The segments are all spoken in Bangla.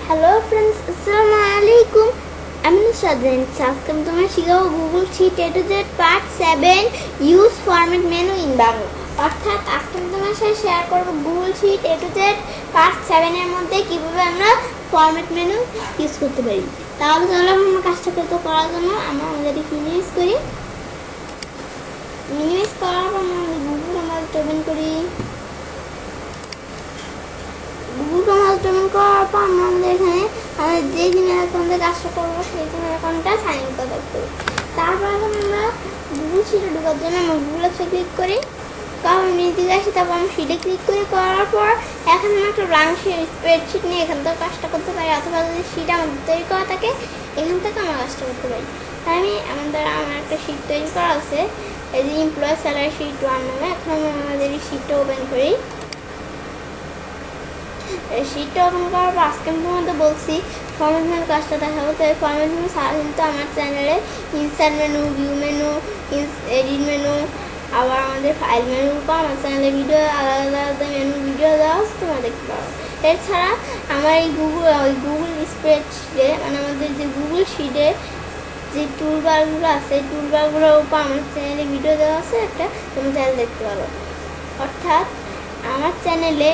Hello friends, Assalamualaikum. I'm Nusradin. Welcome to my Google Sheet A to Z Part 7 Use Format Menu in Bangla. অর্থাৎ আজকে আমি তোমার সাথে শেয়ার করব Google sheet A to Z part 7 এর মধ্যে কিভাবে আমরা ফরম্যাট মেনু ইউজ করতে পারি। তাহলে চলো আমরা কাজটা করার জন্য আমরা আমাদের মিনিমাইজ করি। মিনিমাইজ করার পর আমরা গুগল কমান্ড ওপেন করি। গুগল কমান্ড ওপেন করার পর আমরা এখানে আমরা যে জিমেল অ্যাকাউন্টে কাজটা করবো সেই জিমেল অ্যাকাউন্টটা সাইন ইন করতে হবে। তারপর এখন আমরা গুগল শিটে ঢোকার জন্য আমরা গুগল অ্যাপসে ক্লিক করি। কারণ নিচে আসি তারপর আমি শিটে ক্লিক করে করার পর এখন আমরা একটা ব্ল্যাঙ্ক স্প্রেডশিট নিয়ে এখান থেকে কাজটা করতে পারি, অথবা যদি শিট আমাদের তৈরি করা থাকে এখান থেকে আমরা কাজটা করতে পারি। তাই আমার একটা শিট তৈরি করা আছে, এই যে এমপ্লয় স্যালারি শিট 1 নামে। এখন আমরা আমাদের এই শিটটা ওপেন করি। এই শিটটা ওপেন করার পর আজকে আমি তোমাদের বলছি ফরম্যাট মেনু কাজটা দেখাবো। তো এই ফরম্যাট মেনু ছাড়া কিন্তু আমার চ্যানেলে insert menu, view menu, edit menu, আবার আমাদের ফাইল মেনুর উপর আমার চ্যানেলে ভিডিও আলাদা আলাদা মেনু ভিডিও দেওয়া আছে, তোমরা দেখতে পারো। এছাড়া আমার এই গুগল স্প্রেডশিটে মানে আমাদের যে গুগল শিটে যে টুলবারগুলো আছে টুলবারগুলোর উপর আমার চ্যানেলে ভিডিও দেওয়া আছে, একটা তোমরা চ্যানেল দেখতে পারো। অর্থাৎ আমার চ্যানেলে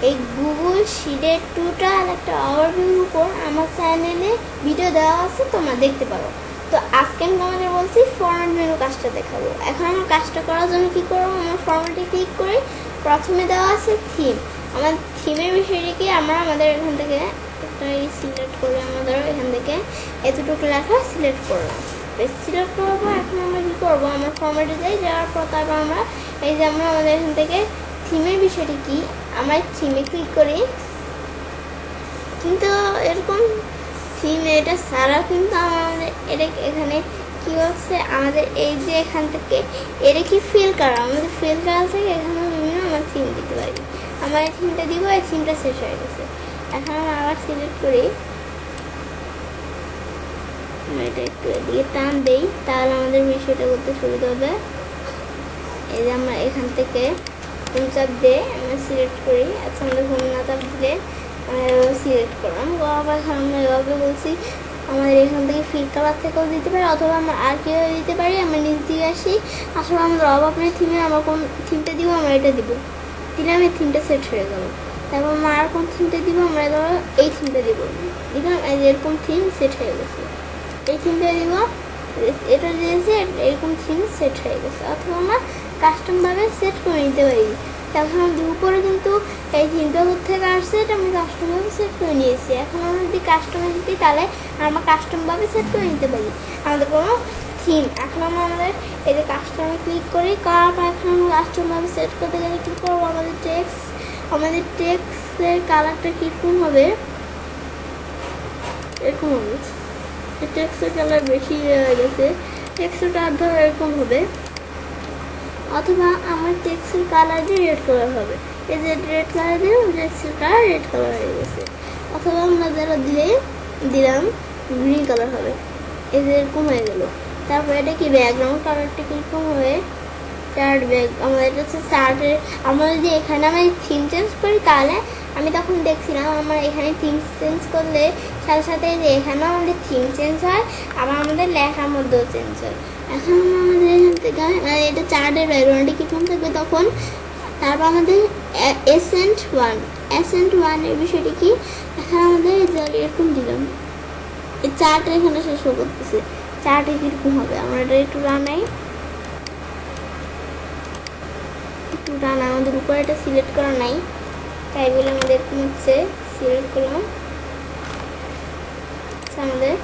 এই গুগল শিটের টোটাল একটা ওভারভিউর উপর আমার চ্যানেলে ভিডিও দেওয়া আছে, তোমরা দেখতে পারো। তো আজকে আমি তোমাদের বলছি ফরম্যাট মেনু কাজটা দেখাবো। এখন আমার কাজটা করার জন্য কি করবো, আমার ফরম্যাটে ক্লিক করে প্রথমে দেওয়া আছে থিম। আমার থিমের বিষয়টি কি, আমাদের এখান থেকে একটা সিলেক্ট করে আমাদের এখান থেকে এতটুকু লেখা সিলেক্ট করলাম। সিলেক্ট করার পর এখন আমরা কী করবো, আমার ফরম্যাটে যাওয়ার পর তারপর আমরা এই যে আমরা আমাদের এখান থেকে থিমের বিষয়টি কি, আমার থিমে ক্লিক করি। কিন্তু এরকম থিম এটা ছাড়াও কিন্তু আমাদের এটা এখানে কি হচ্ছে, আমাদের এই যে এখান থেকে এটা কি ফিল করা, আমাদের ফিল করা থেকে এখানে বিভিন্ন আমার থিম দিতে পারি। আমার এই থিমটা দিব, এই থিমটা শেষ হয়ে গেছে। এখন আমরা আবার সিলেক্ট করি, এটা একটু এদিকে টান দেই, তাহলে আমাদের বিষয়টা করতে সুবিধা হবে। এই যে আমরা এখান থেকে হোম চাপ দিয়ে আমরা সিলেক্ট করি। আচ্ছা, আমাদের হোম না চাপ দিলে সিলেক্ট করলাম। আমরা এভাবে বলছি আমাদের এখান থেকে ফিল কালার থেকেও দিতে পারি, অথবা আমরা আর কীভাবে দিতে পারি, আমরা নিচ দিয়ে আসি। আসলে আমাদের অভাবের থিমে আমরা কোন থিমটা দিব, আমরা এটা দিব, দিলাম, এই থিমটা সেট হয়ে গেল। তারপর আমরা আর কোন থিমটা দিব, আমরা ধরো এই থিমটা দিব, দিলাম, এরকম থিম সেট হয়ে গেছে। এই থিমটা দিব, এটা দিয়েছে, এরকম থিম সেট হয়ে গেছে। অথবা আমরা কাস্টমভাবে সেট করে নিতে পারি। তারপর আমাদের উপরে কিন্তু এই থিমটা থেকে আসছে, এটা আমি কাস্টমভাবে সেট করে নিয়েছি। এখন আমরা যদি কাস্টমাইজ দিই তাহলে আমরা কাস্টমভাবে সেট করে নিতে পারি আমাদের কোনো থিম। এখন আমরা আমাদের এই যে কাস্টমে ক্লিক করি, করার পর এখন আমরা কাস্টমভাবে সেট করতে গেলে কী করবো, আমাদের টেক্সটের কালারটা কীরকম হবে, এরকম হবে। টেক্সটের কালার বেশি হয়ে গেছে, টেক্সটটা ধরো এরকম হবে। অথবা আমার টেক্সটের কালার দিয়ে রেড কালার হবে, এই যে রেড কালার দিয়ে টেক্সটের কালার রেড কালার হয়ে গেছে। অথবা আমরা যারা দিলাম গ্রিন কালার হবে, এই যে এরকম হয়ে গেল। তারপর এটা কি ব্যাকগ্রাউন্ড কালারটা কীরকম হবে, চার্ট আমাদের এটা হচ্ছে চার্টের। আমরা যদি এখানে আমরা থিম চেঞ্জ করি তাহলে আমি তখন দেখছিলাম আমার এখানে থিম চেঞ্জ করলে সাথে সাথে যে এখানেও আমাদের থিম চেঞ্জ হয়, আবার আমাদের লেখার মধ্যেও চেঞ্জ হয়। এখন আমাদের এখান থেকে এটা চার্টের ব্যাকগ্রাউন্ডে কীরকম থাকবে তখন। তারপর আমাদের অ্যাসেন্ট ওয়ানের বিষয়টি কি, এখন আমাদের এরকম দিলাম, এই চার্টের এখানে শেষ করতেছে, চার্টে কীরকম হবে। আমরা এটা একটু রানাই, আমাদের উপরে এটা সিলেক্ট করা নাই, তাই বলে আমাদের এরকম হচ্ছে। সিলেক্ট করলাম, আমাদের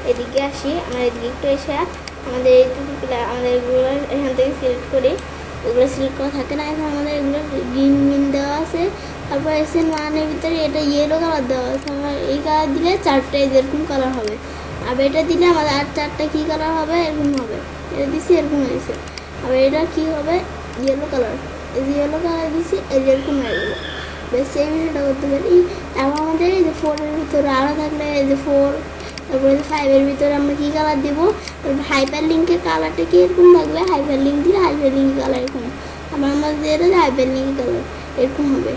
এদিকে আসি, আমরা এদিকে একটু এসে আমাদের আমাদের এগুলো এখান থেকে সিলেক্ট করি, এগুলো সিলেক্ট করা থাকে না। এখন আমাদের এগুলো গ্রিন দেওয়া আছে। তারপর ওয়ানের ভিতরে এটা ইয়েলো কালার দেওয়া আছে, আমরা এই কালার দিলে চারটা যেরকম কালার হবে, আবার এটা দিলে আমাদের আর চারটা কী কালার হবে, এরকম হবে। এটা দিচ্ছি, এরকম হয়েছে। আবার এটা কী হবে, ইয়েলো কালার, এই যে ইয়েলো কালার দিচ্ছি, এই যে এরকম হয়ে গেলো। বেশ এই বিষয়টা করতে পারি। তারপর আমাদের এই যে 4-এর ভিতরে আরও থাকলে এই যে 4, তারপরে 5-এর ভিতরে আমরা কী কালার দেবো, তারপর হাইপার লিঙ্কের কালারটা কি এরকম থাকবে, হাইপার লিঙ্ক দিলে হাইপার লিঙ্কের কালার এরকম। আবার আমাদের এটা হাইপার লিঙ্কের কালার এরকম হবে।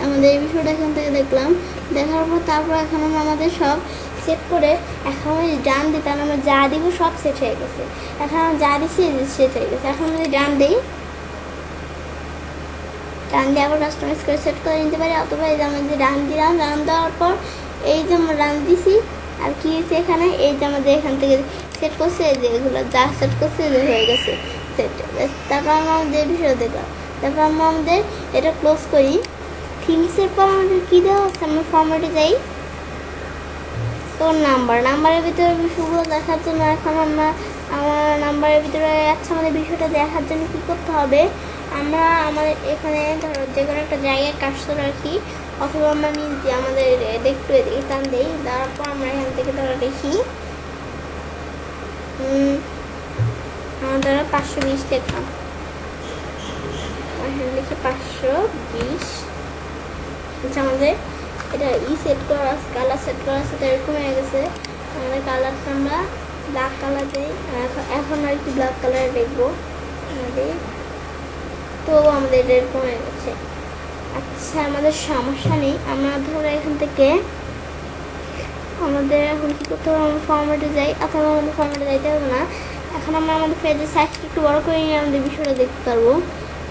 আমাদের এই বিষয়টা এখান থেকে দেখলাম, দেখার পর তারপর এখন আমরা আমাদের সব সেট করে এখন আমি ডান দিই, তাহলে আমরা যা দিব সব সেট হয়ে গেছে। এখন আমরা যা দিচ্ছি সেট হয়ে গেছে। এখন যদি ডান দিই, ডান দিয়ে আবার কাস্টমাইজ করে সেট করে নিতে পারি, অথবা এই যে আমরা যে ডান দিলাম, ডান দেওয়ার পর এই যে আমরা ডান দিছি আর কি হয়েছে এখানে, এই যে আমাদের এখান থেকে সেট করছে, এই যে এগুলো যা সেট করছে যে হয়ে গেছে সেট। তারপর আমরা আমাদের বিষয় দেখলাম, তারপর আমরা আমাদের এটা ক্লোজ করি। থিমসের পর আমাদের কী দেওয়া হচ্ছে, আমরা ফরম্যাটে যাই, তো নাম্বারের ভিতরে বিষয়গুলো দেখার জন্য এখন আমরা আমার নাম্বারের ভিতরে আচ্ছা আমাদের বিষয়টা দেখার জন্য কী করতে হবে, আমরা আমাদের এখানে ধরো যে কোনো একটা জায়গায় কাজটা রাখি, অথবা আমরা নিজে আমাদের একটু এদিকে টান দিই, তারপর আমরা এখান থেকে ধরো দেখি আমরা ধরো 520 লিখলাম, এখানে লিখি 520। আচ্ছা আমাদের এটা সেট করা কালার সেট করা আছে, এরকম হয়ে গেছে। আমাদের কালারটা আমরা ব্ল্যাক কালার দিই, এখন আর একটু ব্ল্যাক কালার দেখবো আমাদের, তো আমাদের এরকম হয়ে গেছে। আচ্ছা আমাদের সমস্যা নেই, আমরা ধরো এখান থেকে আমাদের এখন কী করতে হবে, আমরা ফরম্যাটে যাই, অথবা আমাদের ফরম্যাটে যাইতে হবে না, এখন আমরা আমাদের পেজের সাইজটা একটু বড় করে নিয়ে আমাদের বিষয়টা দেখতে পারবো,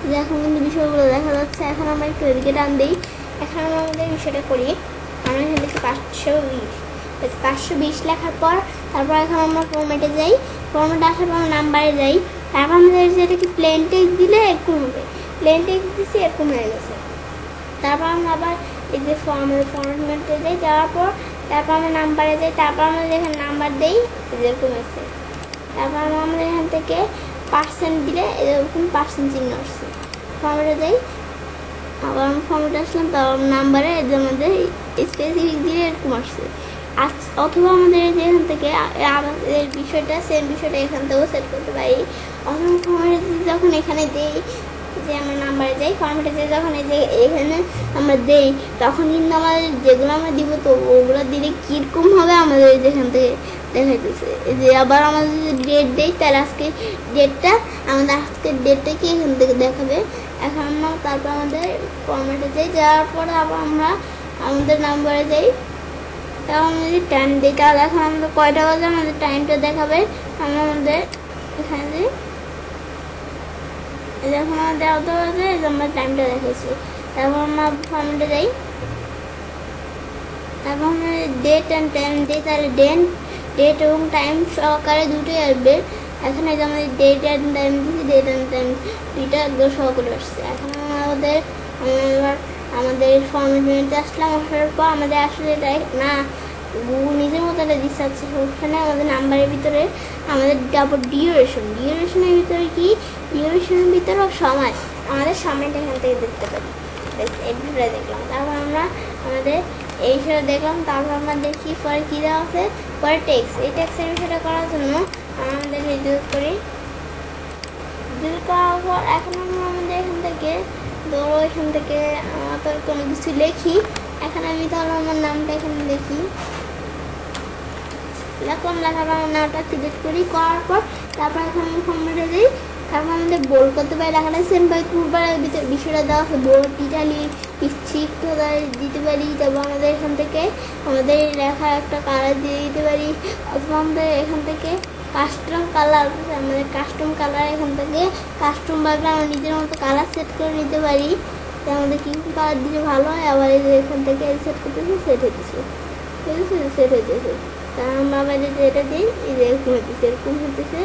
যে এখন কিন্তু বিষয়গুলো দেখা যাচ্ছে। এখন আমরা একটু এদিকে টান দিই, এখন আমরা আমাদের বিষয়টা করি, আমরা এখানে লিখি 520 লেখার পর তারপর এখন আমরা ফরম্যাটে যাই, ফরম্যাটে আসার পর নাম্বারে যাই, তারপর আমাদের যেটা কি প্লেন টেক্সট দিলে এরকম হবে, প্লেন টেক্সট দিচ্ছি এরকম হয়ে গেছে। তারপর আমরা আবার এই যে ফরম্যাটে যাই, যাওয়ার পর তারপর আমরা নাম্বারে যাই, তারপর আমরা যেখানে নাম্বার দিই যেরকম আছে, তারপর আমরা আমাদের এখান থেকে পার্সেন্ট দিলে এরকম পার্সেন্ট চিহ্ন আসছে। ফরম্যাটে যাই, আবার আমরা ফরম্যাটে আসলাম, তারপর নাম্বারে আমাদের স্পেসিফিক দিলে এরকম আসছে। অথবা আমাদের যেখান থেকে আমাদের বিষয়টা সেম বিষয়টা এখান থেকেও সেট করতে পারি, অথবা ফরম্যাটে যখন এখানে দিই যে আমরা নাম্বারে যাই, ফরম্যাটে যাই যখন এই যে এখানে আমরা দেই, তখন কিন্তু আমাদের যেগুলো আমরা দিব তো ওগুলো দিলে কীরকম হবে আমাদের যেখান থেকে দেখাইতেছে। যে আবার আমাদের যদি ডেট দেই, তাহলে আজকে ডেটটা আমাদের আজকের ডেটটা কি এখান থেকে দেখাবে। এখন আমরা তারপর আমাদের ফরম্যাটে যাই, যাওয়ার পরে আবার আমরা আমাদের নাম্বারে যাই, তখন যদি টাইম দিই, তাহলে এখন আমাদের কয়টা বাজে আমাদের টাইমটা দেখাবে। আমরা আমাদের এখানে যাই, যখন আমাদের অত বাজে আমরা টাইমটা দেখাচ্ছি, তারপর আমরা ফরম্যাটে যাই, তারপর আমরা ডেট অ্যান্ড টাইম দিই, তাহলে ডেট এবং টাইম সহকারে দুটোই আসবে। এখানে যে আমাদের ডেট অ্যান্ড টাইম দিচ্ছি, ডেট অ্যান্ড টাইম দুইটা একদম সহকারে আসছে। এখন আমাদের আমাদের ফরম্যাট মেনুতে আসলাম, আসার পর আমাদের আসলে না গুগল নিজের মতো একটা দিচ্ছে, ওখানে আমাদের নাম্বারের ভিতরে আমাদের ডাবল ডিউরেশনের ভিতরে কি ডিউরেশনের ভিতরে সময়, আমাদের সময়টা এখান থেকে দেখতে পারি, এগুলো দেখলাম। তারপর আমরা আমাদের এই সব দেখলাম, তারপর আমরা দেখি পরে কী দেওয়া আছে, পরে টেক্সট। এই টেক্সটের বিষয়টা করার জন্য আমাদের ডিলিট করি, ডিলিট করার পর এখন আমরা আমাদের এখান থেকে ধরো এখান থেকে আমাদের কোনো কিছু লিখি, এখন আমি ধরো আমার নামটা এখানে লিখি, লেখার আমার নামটা সিলেক্ট করি, করার পর তারপর এখন আমি ফরম্যাটে যাই, তারপর আমাদের বোল্ড করতে পারি, লেখাটা সেম বাই টুলবারের ভিতরে বিষয়টা দেওয়া আছে, বোল্ড ইটালি স্ট্রিক্ট দিতে পারি। তারপর আমাদের এখান থেকে আমাদের লেখা একটা কালার দিয়ে দিতে পারি, অথবা আমাদের এখান থেকে কাস্টম কালার, আমাদের কাস্টম কালার এখান থেকে কাস্টমভাবে আমরা নিজের মতো কালার সেট করে নিতে পারি, যে আমাদের কী কালার দিলে ভালো হয়। আবার এখান থেকে সেট করতেছি, সেট হইতেছে, ঠিক আছে, সেট হইতেছে। তা আমরা আবার এটা দিই, এই যে এরকম হইতেছে, এরকম হইতেছে,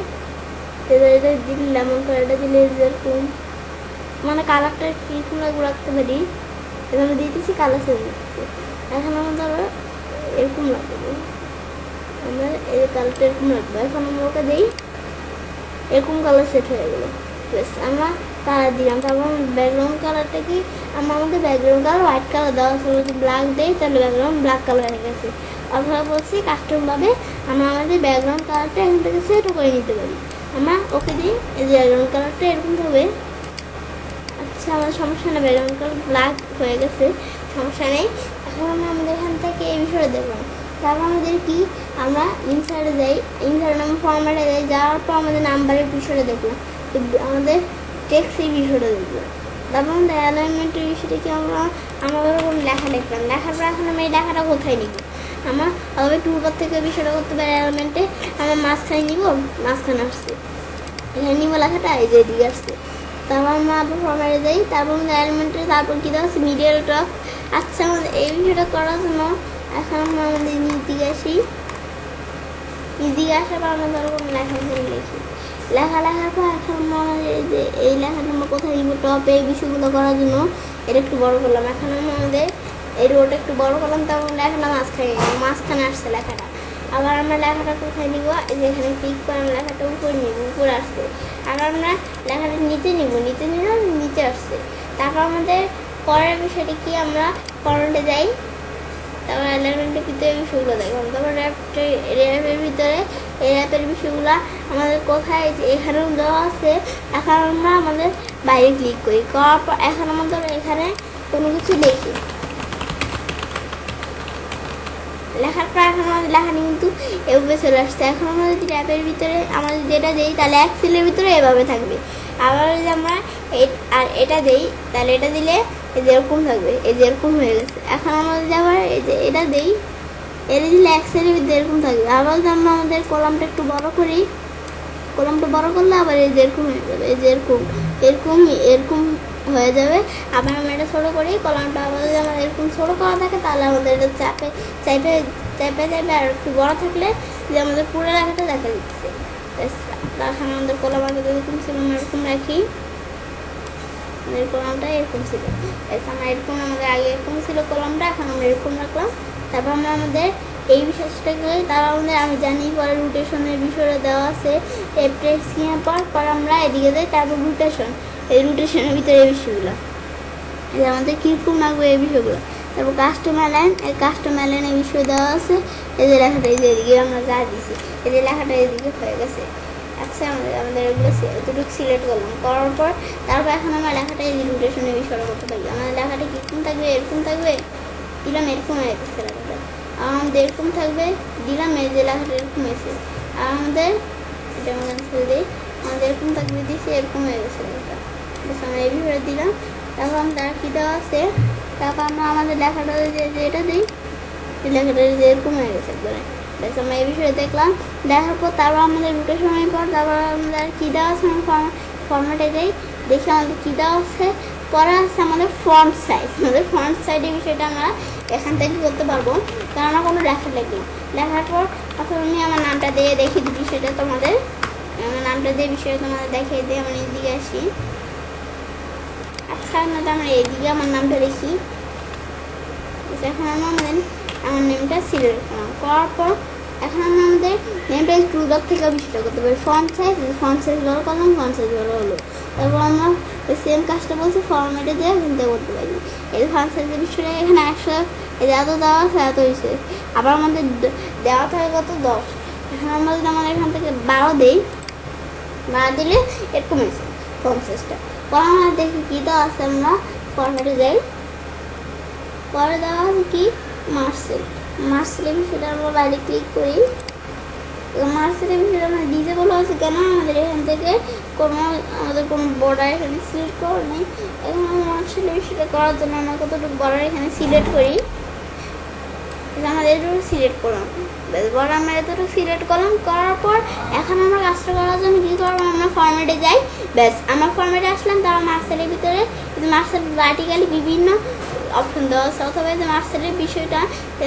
এটা দিলে লেমন কালারটা দিলে এরকম মানে কালারটা কীরকম লাগবে রাখতে পারি, এখানে দিতেছি কালার সেট দিতেছি। এখন আমরা ধরো এরকম লাগবে, আমরা এই কালারটা এরকম রাখবো, এখন আমরা ওকে দিই, এরকম কালার সেট হয়ে গেলো, বেশ আমরা কালার দিলাম। তারপর ব্যাকগ্রাউন্ড কালারটা কি, আমরা আমাদের ব্যাকগ্রাউন্ড কালার হোয়াইট কালার দেওয়া আছে, যদি ব্ল্যাক দেই তাহলে ব্যাকগ্রাউন্ড ব্ল্যাক কালার হয়ে গেছে। অথবা বলছি কাস্টমভাবে আমরা আমাদের ব্যাকগ্রাউন্ড কালারটা এখান থেকে সেটও করে নিতে পারি, আমরা ওকে দিই, এই যে ব্যাকগ্রাউন্ড কালারটা এরকম হবে। আচ্ছা আমাদের সমস্যা নেই, ব্যাকগ্রাউন্ড কালার ব্ল্যাক হয়ে গেছে, সমস্যা নেই। এখন আমরা আমাদের এখান থেকে এই বিষয়টা দেখলাম, তারপর আমাদের কি আমরা ইনসার্টে যাই, ইনসার্ট নাম ফরম্যাটে যাই, যাওয়ার পর আমাদের নাম্বারের বিষয়টা দেখলাম, আমাদের টেক্সট এই বিষয়টা দেখলাম। তারপর আমাদের অ্যালাইনমেন্টের বিষয়টা কি আমরা কোনো লেখা লিখলাম, লেখার পর এখন আমি এই লেখাটা কোথায় নিব? আমার আবার একটু উপর থেকে বিষয়টা করতে পারি অ্যালাইনমেন্টে, আমার মাঝখানে নিব, মাঝখানে আসছে, এখানে নিব লেখাটা, এই যে এদিকে আসছে। তারপর আমরা আবার ফরম্যাটে যাই, তারপর আমাদের অ্যালাইনমেন্টে তারপর কী দেওয়া আছে মিডিয়াল টপ। আচ্ছা আমাদের এই বিষয়টা করার জন্য এখন আমরা আমাদের নিচ দিকে আসি, নিচ দিকে আসার পর আমরা ধরো কোনো লেখা লিখি, লেখার পর এখন আমাদের যে এই লেখাটা আমরা কোথায় দিব? টপে এই বিষয়গুলো করার জন্য এটা একটু বড় করলাম, এখন আমাদের এই রোটা একটু বড় করলাম, তারপর লেখাটা মাঝখানে আসছে লেখাটা। আবার আমরা লেখাটা কোথায় নিব? এই যে এখানে ক্লিক করে আমরা লেখাটা উপরে নিব, উপরে আসছে। আবার আমরা লেখাটা নিচে নিব, নিচে নিলাম, নিচে আসছে। তারপর আমাদের পরের বিষয়টি কি? আমরা ফরম্যাটে যাই, তারপর অ্যালাইনমেন্টের ভিতরে বিষয়গুলো দেখলাম, তারপর র্যাপের ভিতরে এই র্যাপের বিষয়গুলো আমাদের কোথায়? এখানেও দেওয়া আছে। এখন আমরা আমাদের বাইরে ক্লিক করি, করার পর এখন আমাদের এখানে কোনো কিছু লিখি, লেখার পর এখন আমাদের লেখাটা কিন্তু এভাবে চলে আসছে। এখন আমরা যদি র্যাপের ভিতরে আমাদের যেটা দিই তাহলে এক সেলের ভিতরে এভাবে থাকবে। আবার যদি আমরা আর এটা দিই তাহলে এটা দিলে এই যে এরকম থাকবে, এই যে এরকম হয়ে গেছে। এখন আমরা যদি আবার এই যে এটা দিই, এটা দিলে এক সেলের ভিতরে এরকম থাকবে। আবার যদি আমরা আমাদের কলামটা একটু বড় করি, কলামটা বড় করলে আবার এই যে এরকম হয়ে যাবে, এই যে এরকম হয়ে যাবে। আবার আমরা এটা ছোটো করি, কলামটা আবার যদি আমার এরকম ছোটো করা থাকে তাহলে আমাদের এটা চাইপে আর একটু বড় থাকলে যে আমাদের পুরো লেখাটা দেখা দিচ্ছে। এখন আমাদের কলাম আগে যেরকম ছিল আমরা এরকম রাখি, আমাদের কলামটা এরকম ছিল, আমরা এরকম আমাদের আগে এরকম ছিল কলামটা, এখন আমরা এরকম রাখলাম। তারপর আমরা আমাদের এই বিষয়টাকে তারপর আমাদের আমি জানি পরে রোটেশনের বিষয়টা দেওয়া আছে, প্রেস পর আমরা এদিকে যাই, তারপর রোটেশন, এই রোটেশনের ভিতরে এই বিষয়গুলো এই আমাদের কীরকম লাগবে এই বিষয়গুলো। তারপর কাস্টমার লাইন, এই কাস্টমার লাইনের বিষয় দেওয়া আছে, এই যে লেখাটা এই যে এদিকে আমরা যা দিছি, এই যে লেখাটা এদিকে হয়ে গেছে। আচ্ছা আমাদের এগুলো এতটুকু সিলেক্ট করলাম, করার পর তারপর এখন আমরা লেখাটা এই যে রোটেশনের বিষয়টা করতে পারি। আমাদের লেখাটা কীরকম থাকবে? এরকম থাকবে, দিলাম এরকম হয়ে গেছে লেখাটা। আমাদের এরকম থাকবে, দিলাম এই যে লেখাটা এরকম হয়েছে। আর আমাদের এটা আমরা ক্যান্সেল দিই, আমাদের এরকম থাকবে, দিয়েছি এরকম হয়ে গেছে লেখাটা। আমরা এই বিষয়টা দিলাম। তারপর আমরা কী দেওয়া আছে, তারপর আমরা আমাদের লেখাটা যে এটা দিই, এই লেখাটা যে এরকম হয়ে গেছে একবারে। বেশ আমরা এই বিষয়ে দেখলাম, দেখার পর তারপর আমাদের রোটেশনের পর তারপর আমাদের কী দেওয়া আছে, আমরা ফরম্যাটে যাই, দেখি আমাদের কী দেওয়া আছে। পরে আছে আমাদের ফন্ট সাইজ, আমাদের ফন্ট সাইজের বিষয়টা আমরা এখান থেকে করতে পারবো, কারণ আমরা কোনো লেখা লিখলাম, লেখার পর অথবা আমি আমার নামটা দিয়ে দেখি দিই বিষয়টা তোমাদের, আমার নামটা দিয়ে বিষয়টা তোমাদের দেখিয়ে দিয়ে আমরা এদিকে আসি। আচ্ছা আমরা এইদিকে আমার নামটা লিখি, এখন আমরা আমার নেমটা সিলেক্ট করলাম, করার পর এখন আমরা আমাদের নেমটা টুলবার থেকে বিষয়টা করতে পারি। ফন্ট সাইজ বড় করলাম, ফন্ট সাইজ বড় হলো। তারপর আমরা ওই সেম কাজটা বলছি ফরম্যাটে দিয়ে চিন্তা করতে পারি। এই ফন্ট সাইজের বিষয়টা এখানে 100, এই যে এত দেওয়া আছে এত হয়েছে। আবার আমাদের দেওয়া থাকে কত 10, এখন আমরা যদি আমাদের এখান থেকে 12 দিই, 12 দিলে এরকম হয়েছে ফন্ট সাইজটা। পরে আমরা দেখি কী দেওয়া আছে, আমরা ফরম্যাটে যাই, পরে দেওয়া আছে কি মার্সেলের বিষয়টা আমরা বাইরে ক্লিক করি। মার্সেলের বিষয়টা আমরা ডিজেবল আছে কেন? আমাদের এখান থেকে আমাদের কোনো বর্ডার এখানে সিলেক্ট করা নেই। এখন মার্সেলের বিষয়টা করার জন্য আমরা কতটুকু বর্ডার এখানে সিলেক্ট করি, আমাদের এটুকু সিলেক্ট করলাম, বেশ বড় আমরা এতটুকু সিলেক্ট করলাম। করার পর এখন আমরা কাজটা করার জন্য কী করবো, আমরা ফরম্যাটে যাই, ব্যাস আমরা ফরম্যাটে আসলাম। তারপর মার্সেলের ভিতরে মার্সেল ভার্টিক্যালি বিভিন্ন অপশন দেওয়া আছে, অথবা যে মার্সেলের বিষয়টা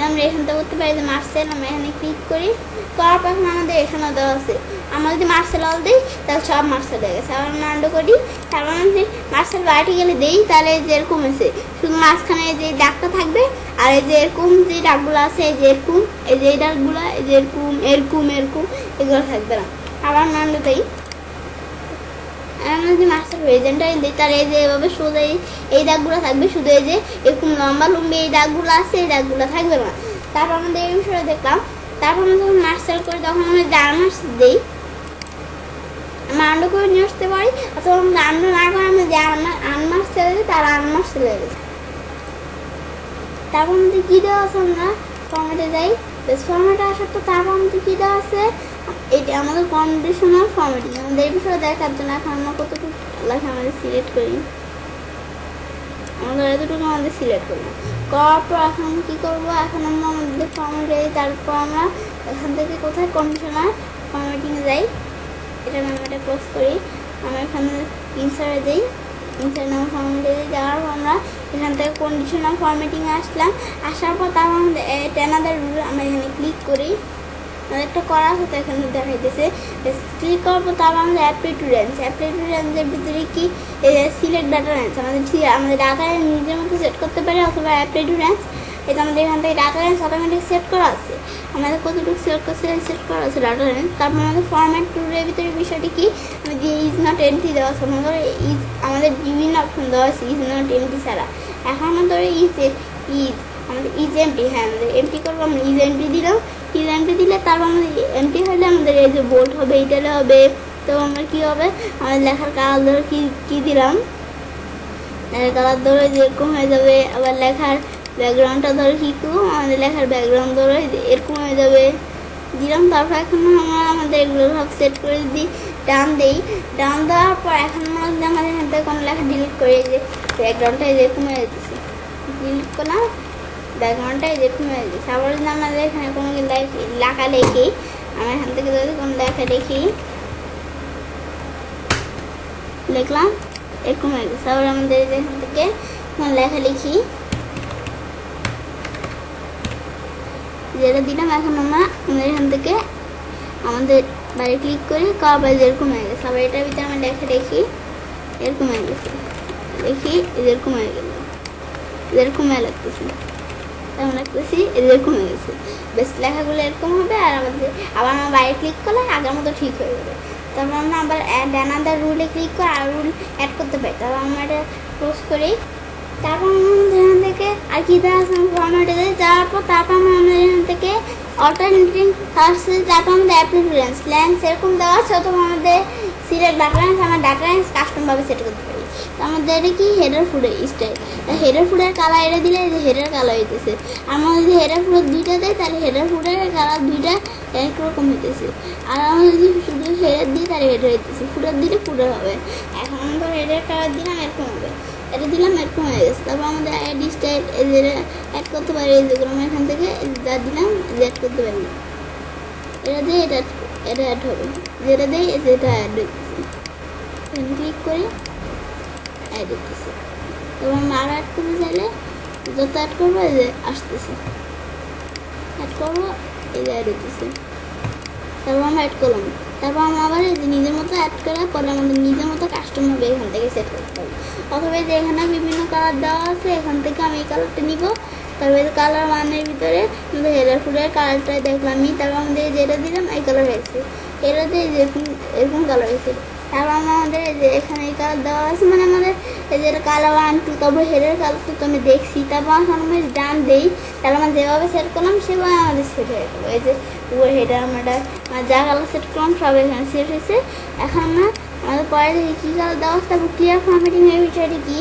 আমরা এখান থেকে করতে পারি, যে মার্সেল আমরা এখানে ক্লিক করি, করার পর এখন আমাদের এখানেও দেওয়া আছে। আমরা যদি মার্সেল অল দিই তাহলে সব মার্সেল হয়ে গেছে। আবার আমরা আন্ডু করি, তারপর আমরা যদি মার্সেল ভার্টিক্যালি দিই তাহলে যে এরকম হয়েছে, শুধু মাঝখানে যে দাগটা থাকবে, আর এই যে এরকম যে দাগগুলো আছে, এই যে এরকম, এই যে এই দাগগুলো, এই যে এরকম এগুলো থাকবে না। আবার আমরা আন্ডু দিই, আমরা যদি মার্সেল রেজেন্টটা দিই তাহলে এই যে এভাবে সোজা এই দাগগুলো থাকবে, শুধু এই যে এরকম লম্বা এই দাগগুলো আছে, এই দাগগুলো থাকবে না। তারপর আমাদের এই বিষয়টা দেখলাম। তারপর আমরা যখন মার্সেল করি তখন আমরা আনমার্সেল দিই, আমরা আন্ডু করে নিয়ে আসতে পারি, অথবা আমরা আন্ডু না করে আমরা যে আনমার্সেল দিই তার আনমার্সেল হয়ে গেছে। তারপর আমাদের কী দেওয়া আছে, আমরা ফরম্যাটে যাই, বেশ ফরম্যাটে আসার পর তারপর আমাদের কী দেওয়া আছে, এটা আমাদের কন্ডিশনাল ফরম্যাটিং। আমাদের এই বিষয়ে দেখার জন্য এখন আমরা কতটুকু লেখা আমাদের সিলেক্ট করি, আমাদের এতটুকু আমাদের সিলেক্ট করলাম, করার পর এখন কী করবো, এখন আমরা আমাদের ফর্মেট যাই, তারপর আমরা এখান থেকে কোথায় কন্ডিশনাল ফর্মেটিংয়ে যাই, এটা আমি এটা ক্লোজ করি, আমরা এখানে ইনসার্টে যাই, ইনসার্ট নাম ফর্মেটে যাওয়ার পর আমরা এখান থেকে কন্ডিশনাল ফর্মেটিংয়ে আসলাম, আসার পর তারপর আমাদের অ্যানাদার রুল আমরা এখানে ক্লিক করি, একটা করা হতো এখানে দেখাইতেছে, ক্লিক করার পর তারপর আমাদের অ্যাপ্লাই টু রেঞ্জের ভিতরে কি সিলেক্ট ডাটা রেঞ্জ, আমাদের ডাটা রেঞ্জ নিজের মতো সেট করতে পারি, অথবা অ্যাপ্লাই টু রেঞ্জ, এটা আমাদের এখান থেকে ডাটা রেঞ্জ অটোমেটিক সেট করা আছে, আমাদের কতটুকু সিলেক্ট করছে সেট করা আছে ডাটা রেঞ্জ। তারপর আমাদের ফরম্যাট টুলের ভিতরে বিষয়টি কি, আমাদের ইজ নট এমটি দেওয়া আছে, আমাদের বিভিন্ন অপশন দেওয়া আছে ইজ নট এমটি ছাড়া, এখন আমাদের আমাদের ইজ এমটি, হ্যাঁ আমাদের এমটি করবো, আমরা ইজ এমটি দিলাম, ইজ এমটি দিলে তারপর আমাদের এমটি হলে আমাদের এই যে বোল্ড হবে, ইটালে হবে, তো আমরা কী হবে, আমাদের লেখার কালার ধরে কী দিলাম, লেখার কালার ধরে যেরকম হয়ে যাবে, আবার লেখার ব্যাকগ্রাউন্ডটা ধরে কী করবো, আমাদের লেখার ব্যাকগ্রাউন্ড ধরে এরকম হয়ে যাবে দিলাম। তারপর এখন আমরা আমাদের এগুলো সব সেট করে দিই, ডান দিই, ডান দেওয়ার পর এখন আমাদের এখান থেকে কোনো লেখা ডিলিট করে, যে ব্যাকগ্রাউন্ডটা যেরকম হয়ে যেতেছে, ডিলিট করলাম, ব্যাকগ্রাউন্ডটা যেরকম হয়ে যেতেছে। আবার যদি আমাদের এখানে কোনো লেখা লিখি, আমরা এখান থেকে যদি কোনো লেখা লিখি, লিখলাম এরকম হয়ে গেছে। আবার আমাদের এখান থেকে কোনো লেখা লিখি, যেটা দিলাম, এখন আমরা এখান থেকে আমাদের বাইরে ক্লিক করি, কবার যেরকম হয়ে গেছে। আবার এটার ভিতরে আমরা লেখা দেখি, এরকম হয়ে গেছে, দেখি এরকম হয়ে গেল, এরকম হয়ে লাগতেছে, তেমন লাগতেছি এরকম হয়ে গেছে, বেশ লেখাগুলো এরকম হবে। আর আবার আমরা বাইরে ক্লিক করলে আগের মতো ঠিক হয়ে যাবে। তারপর আমরা আবার অ্যানাদার রুলে ক্লিক করে আর রুল অ্যাড করতে পারি। তারপর আমরা এটা ক্লোজ করি, তারপর আমাদের এখান থেকে আর কি দেওয়া আছে ফর্মেটে যাওয়ার পর তারপর আমাদের এখান থেকে অল্টারনেটিং সার্চে, তারপর আমাদের অ্যাপ্লিকেশন ল্যান্স এরকম দেওয়া আছে, অথবা আমাদের সিলেক্ট ডাটা রেঞ্জ, আমরা ডাটা রেঞ্জ কাস্টমভাবে সেট করতে পারি। তো আমাদের এটা কি হেডার ফুডের স্টাইল, হেডার ফুডের কালার এটা দিলে যে হেডার কালার হইতেছে, আমরা যদি হেডার ফুডের দুইটা দেয় তাহলে হেডার ফুডের কালার দুইটা একরকম হইতেছে, আর আমরা যদি শুধু হেডার দিই তাহলে হেডার হইতেছে, ফুডার দিলে ফুডার হবে। এখন আমরা হেডার কালার দিলাম এরকম হবে, এটা দিলাম এরকম হয়ে গেছে। তারপর আমাদের অ্যাড স্টাইল এদের অ্যাড করতে পারি, যেগুলো আমরা এখান থেকে যা দিলাম অ্যাড করতে পারি, এটা দিয়ে এটা অ্যাড হবে, যেটা দেয় যেটা অ্যাড হইতেছে, ক্লিক করি অ্যাড হইতেছে। তারপর আমরা আরও অ্যাড করতে চাইলে যত অ্যাড করবো এই যে আসতেছে, অ্যাড করবো এই যে অ্যাড হইতেছে। তারপর আমরা অ্যাড করলাম, তারপর আমরা আবার এই যে নিজের মতো অ্যাড করার পরে আমাদের নিজের মতো কাস্টমার এখান থেকে সেট করতে পারি, অথবা যে এখানে বিভিন্ন কালার দেওয়া আছে এখান থেকে আমি এই কালারটা নিব। তারপরে কালার ওয়ানের ভিতরে আমাদের হেডার ফুডের কালারটাই দেখলামই, তারপর আমাদের যেটা দিলাম এই কালার হয়েছে, এটাতে এরকম কালার হয়েছে। তারপর আমাদের যে এখানে এই কালার দেওয়া আছে, মানে আমাদের এই যে কালার 1 2, তারপর হেডার কালারটা তো আমি দেখছি, তারপর আমরা ডান দিই, তারপর আমরা যেভাবে সেট করলাম সেভাবে আমাদের সেট হয়ে গেলো। এই যে উপর হেডার আমরা যা কালার সেট করলাম সব এখানে সেট হয়েছে। এখন আমরা আমাদের পরে দেখি কী কালার দেওয়া আছে, তারপর ক্লিয়ার ফরম্যাটিং এর বিষয়টি কি।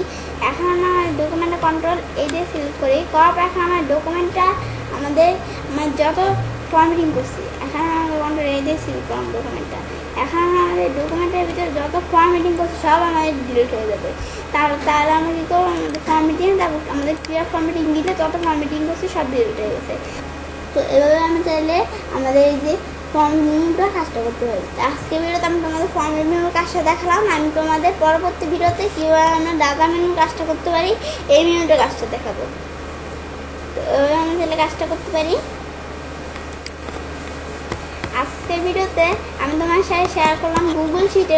এখন আমরা ডকুমেন্টের কন্ট্রোল এই দিয়ে সিলেক্ট করি, করার পর এখন আমার ডকুমেন্টটা আমাদের যত ফরম্যাটিং করছি, এখন আমাদের কন্ট্রোল এই দিয়ে সিলেক্ট করলাম ডকুমেন্টটা। এখন আমাদের ডকুমেন্টের ভিতরে যত ফরম্যাটিং করছি সব আমাদের ডিলিট হয়ে যাবে। তাহলে আমরা কী করবো, আমাদের ফরম্যাটিং, তারপর আমাদের ক্লিয়ার ফরম্যাটিং দিলে যত ফরম্যাটিং করছি সব ডিলিট হয়ে গেছে। তো এভাবে আমি চাইলে আমাদের এই যে ফর্ম মেনুটা কাজটা করতে পারি। আজকে ভিডিওতে আমি তোমাদের ফর্ম মেনুর কাজটা দেখালাম, আমি তোমাদের পরবর্তী ভিডিওতে কীভাবে আমরা ডাটা মেনুর কাজটা করতে পারি এই মেনুটার কাজটা দেখাবো। তো এভাবে আমি চাইলে কাজটা করতে পারি। আজকের ভিডিওতে আমি তোমার সাথে শেয়ার করলাম গুগল শিটে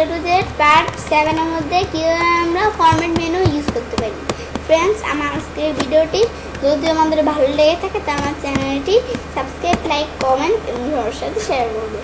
পার্ট 7 এর মধ্যে কীভাবে আমরা ফরম্যাট মেনু ইউজ করতে পারি। ফ্রেন্ডস, আমার আজকের ভিডিওটি যদি আমাদের ভালো লেগে থাকে তা আমার চ্যানেলটি সাবস্ক্রাইব, লাইক, কমেন্ট এবং সবার সাথে শেয়ার করবে।